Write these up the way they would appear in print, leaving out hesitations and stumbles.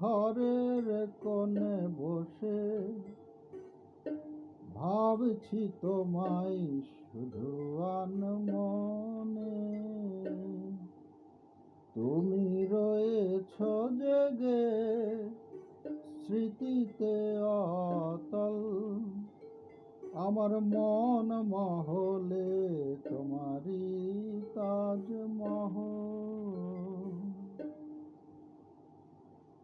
ঘরের কোণে বসে ভাবছি তোমায় শুধু আনমনে। তুমি রয়েছ জেগে স্মৃতিতে অতল, আমার মন মহলে তোমারই তাজমহল।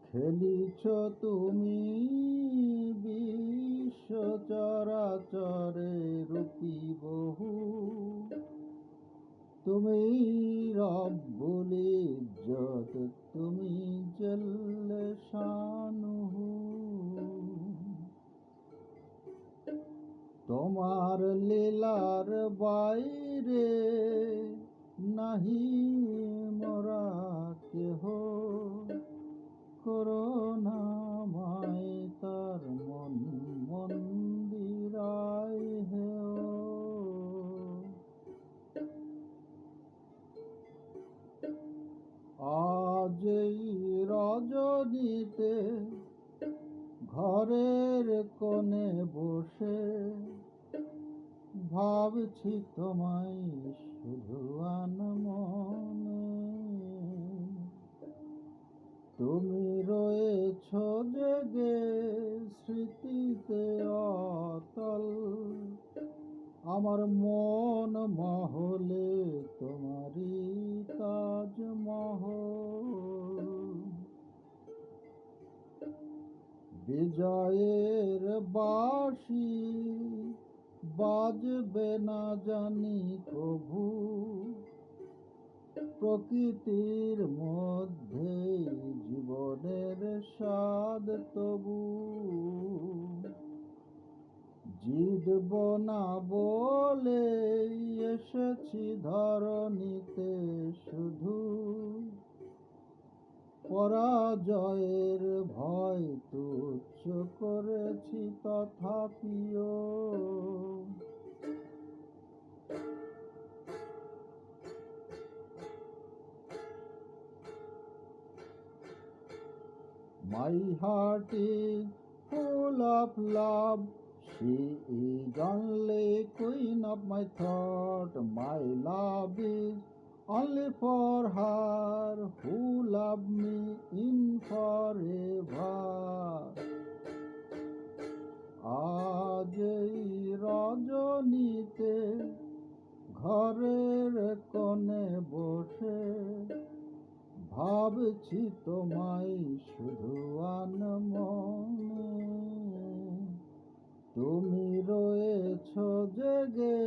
খেলিছ তুমি বিশ্ব চরাচরে রূপী বহু, তুমি রব্বুল ইজ্জত, তুমি জল্লে শানুহু। তোমার লীলার বাইরে নাহি মোরা কেহ, করুণা মায় তার মন মন্দিরায় হেও। আজ এই রজনীতে ঘরের কোণে বসে ভাবছি তোমায় শুধু আনমনে। তুমি রয়েছ জেগে স্মৃতিতে অতল, আমার মন মহলে তোমারই তাজমহল। বিজয়ের বাঁশি বাজবে না জানি কভু, প্রকৃতির মধ্যে জীবনের স্বাদ তবু। জিতব না বলে এসেছি ধরণীতে শুধু, পরাজয়ের ভয় তুচ্ছ করেছি তথাপিও। My heart is full of love, she is only queen of my thought. My love is only for her who loved me in forever. আজ এই রজনীতে ঘরের কোণে বসে ভাবছি তোমায় শুধু আনমনে। তুমি রয়েছ জেগে